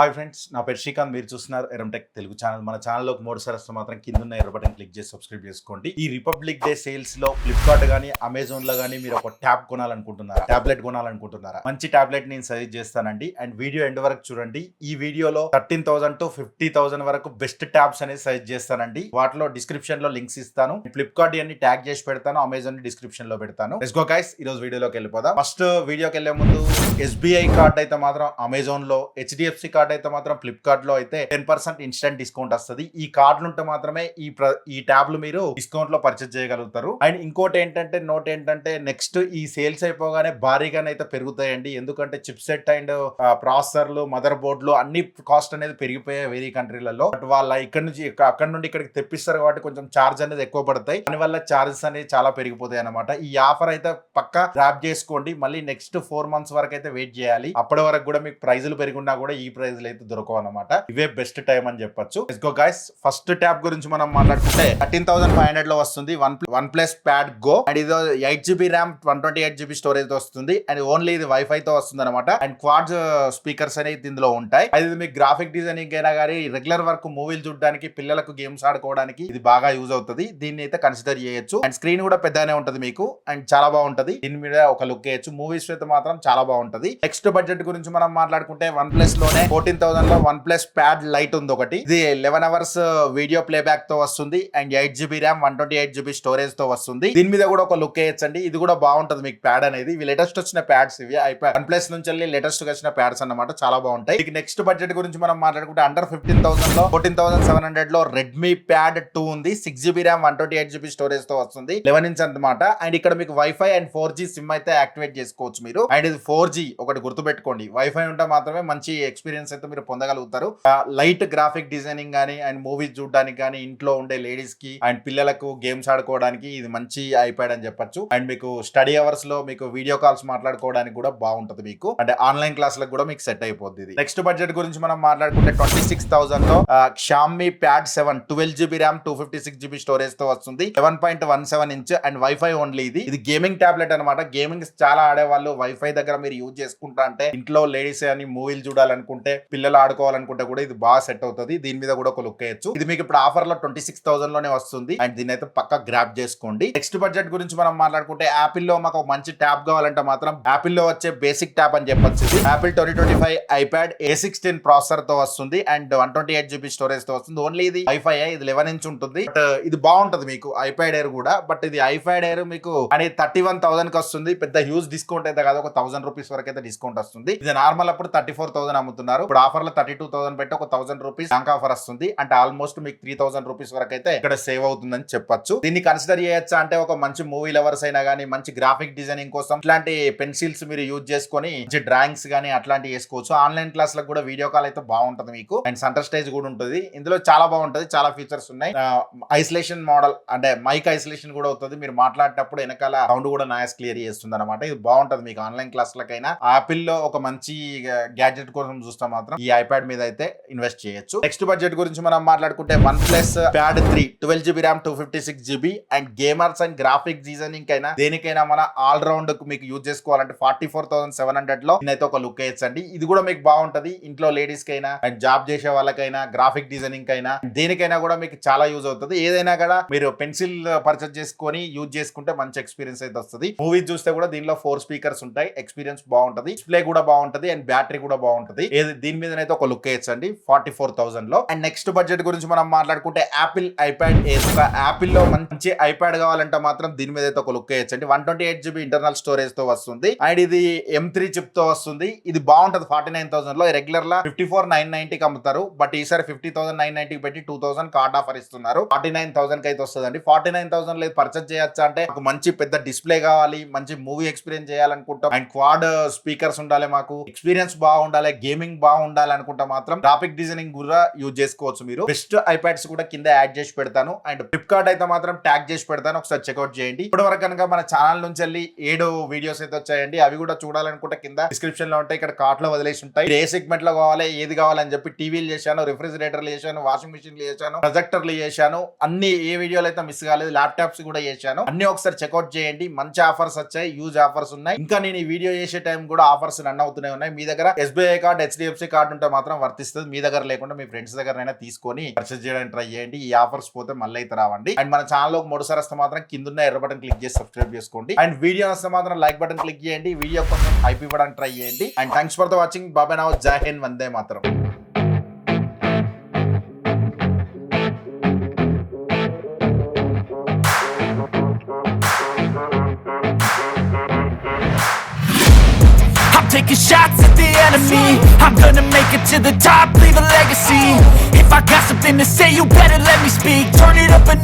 Hi friends, నా పేరు శ్రీకాంత్. మీరు చూస్తున్నారు ఎరంటెక్ తెలుగు ఛానల్. మన ఛానల్లోకి మూడుసారి వస్తే మాత్రం కింద ఉన్న ఎర్ర బటన్ క్లిక్ చేసి సబ్స్క్రైబ్ చేసుకోండి. ఈ రిపబ్లిక్ డే సేల్స్ లో ఫ్లిప్కార్ట్ గానీ అమెజాన్ లో గానీ మీరు ఒక ట్యాబ్ కొనాలనుకుంటున్నారా, టాబ్లెట్ కొనాలనుకుంటున్నారా, మంచి టాబ్లెట్ నేను సజెస్ట్ చేస్తానండి. అండ్ వీడియో ఎండ్ వరకు చూడండి. ఈ వీడియోలో 13,000 to 50,000 వరకు బెస్ట్ ట్యాబ్స్ అనేది సజెస్ట్ చేస్తానండి. వాటిలో డిస్క్రిప్షన్ లో లింక్స్ ఇస్తాను. ఫ్లిప్కార్ట్ అన్ని ట్యాగ్ చేసి పెడతాను, అమెజాన్ డిస్క్రిప్షన్ లో పెడతాను. లెట్స్ గో గైస్, ఈ రోజు వీడియోలోకి వెళ్ళిపోదాం. ఫస్ట్ వీడియోకి వెళ్లే ముందు SBI కార్డ్ అయితే మాత్రం అమెజాన్ లో, HDFC కార్డ్ అయితే మాత్రం ఫ్లిప్కార్ట్ లో అయితే 10% ఇన్స్టెంట్ డిస్కౌంట్ వస్తుంది. ఈ కార్డులు ఉంటే మాత్రమే ఈ ట్యాబ్లు మీరు డిస్కౌంట్ లో పర్చేజ్ చేయగలుగుతారు. అండ్ ఇంకోటి ఏంటంటే నెక్స్ట్ ఈ సేల్స్ అయిపోగానే భారీగానే అయితే పెరుగుతాయండి. ఎందుకంటే చిప్ సెట్ అండ్ ప్రాసెసర్లు, మదర్ బోర్డులు అన్ని కాస్ట్ అనేది పెరిగిపోయాయి వేరే కంట్రీలలో. బట్ వాళ్ళ అక్కడ నుండి ఇక్కడికి తెప్పిస్తారు కాబట్టి కొంచెం చార్జ్ అనేది ఎక్కువ పడతాయి. దానివల్ల చార్జెస్ అనేది చాలా పెరిగిపోతాయి అనమాట. ఈ ఆఫర్ అయితే పక్కా గ్రాప్ చేసుకోండి. మళ్ళీ నెక్స్ట్ 4 months వరకు అయితే వెయిట్ చేయాలి. అప్పటి వరకు కూడా మీకు ప్రైజులు పెరుగున్నా కూడా ఈ ప్రైజులు అయితే దొరకవు అనమాట. ఇవే బెస్ట్ టైం అని చెప్పొచ్చు. Let's go guys. First tab గురించి మనం మాట్లాడుకుంటే 13,500 లో వస్తుంది one plus pad go. And ఇది 8GB ర్యామ్ 128GB స్టోరేజ్ తో వస్తుంది. అండ్ ఓన్లీ ఇది వైఫై తో వస్తుంది అనమాట. అండ్ క్వాడ్ స్పీకర్స్ అనేది ఇందులో ఉంటాయి. అది మీకు గ్రాఫిక్ డిజైనింగ్ అయినా కానీ రెగ్యులర్ వర్క్ మూవీలు చూడడానికి, పిల్లలకు గేమ్స్ ఆడుకోవడానికి ఇది బాగా యూజ్ అవుతుంది. దీన్ని అయితే కన్సిడర్ చేయొచ్చు. అండ్ స్క్రీన్ కూడా పెద్దగానే ఉంటది మీకు. అండ్ చాలా బాగుంటది. దీని మీద ఒక లుక్ వేయచ్చు. మూవీస్ అయితే మాత్రం చాలా బాగుంటది. నెక్స్ట్ బడ్జెట్ గురించి మనం మాట్లాడుకుంటే వన్ ప్లస్ లోనే 14,000 లో వన్ ప్లస్ ప్యాడ్ లైట్ ఉంది ఒకటి. ఇది 11 hours వీడియో ప్లేబ్యాక్ తో వస్తుంది. And 8GB RAM 128GB storage తో వస్తుంది. దీని మీద కూడా ఒక లుక్ వేయచ్చండి. ఇది కూడా బాగుంటది మీకు ప్యాడ్ అనేది. ఇవి లేటెస్ట్ వచ్చిన ప్యాడ్స్. ఇవి వన్ ప్లస్ నుంచి వెళ్ళి లేటెస్ట్ వచ్చిన ప్యాడ్స్ అన్నమాట. చాలా బాగుంటాయి. నెక్స్ట్ బడ్జెట్ గురించి మనం మాట్లాడుకుంటే అండర్ 15,000 లో 14,700 లో రెడ్మీ ప్యాడ్ 2 ఉంది. 6GB ర్యామ్ 128GB స్టోరేజ్ తో వస్తుంది. 11 inch అనమాట. అండ్ ఇక్కడ మీకు వైఫై అండ్ 4G సిమ్ అయితే యాక్టివేట్ చేసుకోవచ్చు మీరు. అండ్ ఇది 4G ఒకటి గుర్తుపెట్టుకోండి. వైఫై ఉంటే మాత్రమే మంచి ఎక్స్పీరియన్స్ అయితే మీరు పొందగలుగుతారు. లైట్ గ్రాఫిక్ డిజైనింగ్ గానీ అండ్ మూవీస్ చూడడానికి కానీ, ఇంట్లో ఉండే లేడీస్ కి అండ్ పిల్లలకు గేమ్స్ ఆడుకోవడానికి ఇది మంచి ఐప్యాడ్ అని చెప్పొచ్చు. అండ్ మీకు స్టడీ అవర్స్ లో మీకు వీడియో కాల్స్ మాట్లాడుకోవడానికి కూడా బాగుంటది మీకు. అంటే ఆన్లైన్ క్లాసులకు కూడా మీకు సెట్ అయిపోద్ది ఇది. నెక్స్ట్ బడ్జెట్ గురించి మనం మాట్లాడుకుంటే 26,000 లో Xiaomi pad 7 12GB RAM 256GB storage తో వస్తుంది. 7.17 inch అండ్ వైఫై ఓన్లీ. ఇది గేమింగ్ టాబ్లెట్ అనమాట. గేమింగ్ చాలా ఆడేవాళ్ళు వైఫై దగ్గర మీరు యూజ్ చేసుకుంటా అంటే, ఇంట్లో లేడీస్ అని మూవీలు చూడాలనుకుంటే, పిల్లలు ఆడుకోవాలనుకుంటే కూడా ఇది బాగా సెట్ అవుతుంది. దీని మీద కూడా ఒక లుక్ వేయచ్చు. ఇది మీకు ఇప్పుడు ఆఫర్ లో 26,000 లోనే వస్తుంది. అండ్ దీని అయితే పక్కా గ్రాప్ చేసుకోండి. నెక్స్ట్ బడ్జెట్ గురించి మనం మాట్లాడుకుంటే యాపిల్ లో మాకు మంచి ట్యాబ్ కావాలంటే మాత్రం యాపిల్ లో వచ్చే బేసిక్ ట్యాబ్ అని చెప్పొచ్చు. ఇది యాపిల్ 2025 ఐప్యాడ్ A16 ప్రాసెసర్ తో వస్తుంది. అండ్ 128GB స్టోరేజ్ తో వస్తుంది. ఓన్లీ ఇది వైఫై. ఇది 11 inch ఉంటుంది. బట్ ఇది బాగుంటది మీకు ఐప్యాడ్ ఎయిర్ కూడా. బట్ ఇది ఐప్యాడ్ ఎయిర్ మీకు అనేది 31,000 కి వస్తుంది. పెద్ద హ్యూజ్ డిస్కౌంట్ అయితే కాదు. ఒక 1,000 రూపీస్ వరకు అయితే డిస్కౌంట్ వస్తుంది. ఇది నార్మల్ అప్పుడు 34,000 అమ్ముతున్నారు. ఇప్పుడు ఆఫర్ లో 32,000 పెట్టి ఒక 1,000 రూపీస్ బ్యాంక్ ఆఫర్ వస్తుంది. అంటే ఆల్మోస్ట్ మీకు 3,000 రూపీస్ వరకు అయితే ఇక్కడ సేవ్ అవుతుందని చెప్పొచ్చు. దీన్ని కన్సిడర్ చేయొచ్చా అంటే, ఒక మంచి మూవీ లవర్స్ అయినా కానీ, మంచి గ్రాఫిక్ డిజైనింగ్ కోసం ఇట్లాంటి పెన్సిల్స్ మీరు యూజ్ చేసుకొని మంచి డ్రాయింగ్స్ కానీ అట్లాంటివి వేసుకోవచ్చు. ఆన్లైన్ క్లాసులకు కూడా వీడియో కాల్ అయితే బాగుంటది మీకు. అండ్ సెంటర్ స్టేజ్ కూడా ఉంటుంది. ఇందులో చాలా బాగుంటది. చాలా ఫీచర్స్ ఉన్నాయి. ఐసోలేషన్ మోడల్ అంటే మైక్ ఐసోలేషన్ కూడా అవుతుంది. మీరు మాట్లాడేటప్పుడు వెనకాల సౌండ్ కూడా నాయిస్ క్లియర్ చేస్తుంది అనమాట. ఇది బాగుంటది మీకు ఆన్లైన్ క్లాసులకైనా. యాపిల్ లో ఒక మంచి గ్యాడ్జెట్ కోసం చూస్తే మాత్రం ఈ ఐప్యాడ్ మీద అయితే ఇన్వెస్ట్ చేయొచ్చు. నెక్స్ట్ బడ్జెట్ గురించి మనం మాట్లాడుకుంటే one plus pad 3 12GB RAM 256GB and gamers and graphic designing అయినా దేనికైనా మన ఆల్ రౌండ్ మీకు యూజ్ చేసుకోవాలంటే 44,700 లో అయితే ఒక లుక్ వేయచ్చండి. ఇది కూడా మీకు బాగుంటది. ఇంట్లో లేడీస్ కైనా అండ్ జాబ్ చేసే వాళ్ళకైనా, గ్రాఫిక్ డిజైనింగ్ కైనా, దేనికైనా కూడా మీకు చాలా యూజ్ అవుతుంది. ఏదైనా కూడా మీరు పెన్సిల్ పర్చేస్ చేసుకొని యూజ్ చేసుకుంటే మంచి ఎక్స్పీరియన్స్ అయితే వస్తుంది. మూవీస్ చూస్తే కూడా దీనిలో 4 స్పీకర్స్ ఉంటాయి. ఎక్స్పీరియన్స్ బాగుంటది. డిస్ప్లే కూడా బాగుంటది. అండ్ బ్యాటరీ కూడా బాగుంటది. దీని మీద అయితే ఒక లుక్ వేయచ్చండి 44,000 లో. అండ్ నెక్స్ట్ బడ్జెట్ గురించి మనం మాట్లాడుకుంటే యాపిల్ ఐప్యాడ్ ఎయిర్. యాపిల్ లో మంచి ఐప్యాడ్ కావాలంటే మాత్రం దీని మీద అయితే ఒక లుక్ వేయచ్చండి. 128GB ఇంటర్నల్ స్టోరేజ్ తో వస్తుంది. అండ్ ఇది M3 చిప్ తో వస్తుంది. ఇది బాగుంటది. 49,000 లో రెగ్యులర్ లా 54,990 అమ్ముతారు. బట్ ఈసారి 50,990 పెట్టి 2,000 కార్డ్ ఆఫర్ ఇస్తున్నారు. 49,000 కి అయితే వస్తుందండి. 49,000 లో పర్చేస్ చేయొచ్చా అంటే, ఒక మంచి పెద్ద డిస్ప్లే కావాలి, మంచి మూవీ ఎక్స్పీరియన్స్ చేయాలనుకుంటాం, అండ్ క్వాడ్ స్పీకర్స్ ఉండాలి, మాకు ఎక్స్పీరియన్స్ బాగుండాలి, గేమింగ్ బాగుండాలి అనుకుంటా మాత్రం గ్రాఫిక్ డిజైనింగ్ కూడా యూజ్ చేసుకోవచ్చు మీరు. బెస్ట్ ఐప్యాడ్స్ కూడా కింద యాడ్ చేసి పెడతాను. అండ్ ఫ్లిప్కార్ట్ అయితే మాత్రం ట్యాగ్ చేసి పెడతాను. ఒకసారి చెక్అౌట్ చేయండి. ఇప్పటి వరకు కనుక మన ఛానల్ నుంచి వెళ్ళి 7 వీడియోస్ అయితే వచ్చాయండి. అవి కూడా చూడాలనుకుంటే కింద డిస్క్రిప్షన్ లో ఉంటాయి. ఇక్కడ కార్ట్ లో వదిలేసి ఉంటాయి. ఏ సెగ్మెంట్ లో కావాలి, ఏది కావాలని చెప్పి టీవీలు చేశాను, రిఫ్రిజిరేటర్లు చేశాను, వాషింగ్ మిషన్లు చేశాను, ప్రొజెక్టర్లు చేశాను. అన్ని ఏ వీడియోలు అయితే మిస్ కాలేదు. ల్యాప్టాప్స్ కూడా చేశాను. అన్ని ఒకసారి చెక్అౌట్ చేయండి. మంచి ఆఫర్స్ వచ్చాయి. యూజ్ ఆఫర్స్ ఉన్నాయి. ఇంకా నేను ఈ వీడియో చేసే టైం కూడా ఆఫర్స్ రన్ అవుతూనే ఉన్నాయి. మీ దగ్గర SBI card, HDFC anniversary card ఉంటే మాత్రం వర్తిస్తుంది. మీ దగ్గర లేకుండా మీ ఫ్రెండ్స్ దగ్గరైనా తీసుకొని పర్చేస్ చేయడానికి ట్రై చేయండి. ఈ ఆఫర్స్ పోతే మళ్ళీ అయితే రావండి. అండ్ మన ఛానల్ మొదటిసారి వస్తే మాత్రం కింద ఎర్ర బటన్ క్లిక్ చేసి సబ్స్క్రైబ్ చేసుకోండి. అండ్ వీడియో వస్తే మాత్రం లైక్ బటన్ క్లిక్ చేయండి. వీడియో కొంచెం హైప్ ఇవ్వడానికి ట్రై చేయండి. And thanks for the watching. బాబాయ్ నౌ జై Hind, Vande Mataram. Taking shots at the enemy. I'm gonna make it to the top, leave a legacy. If I got something to say, you better let me speak. Turn it up a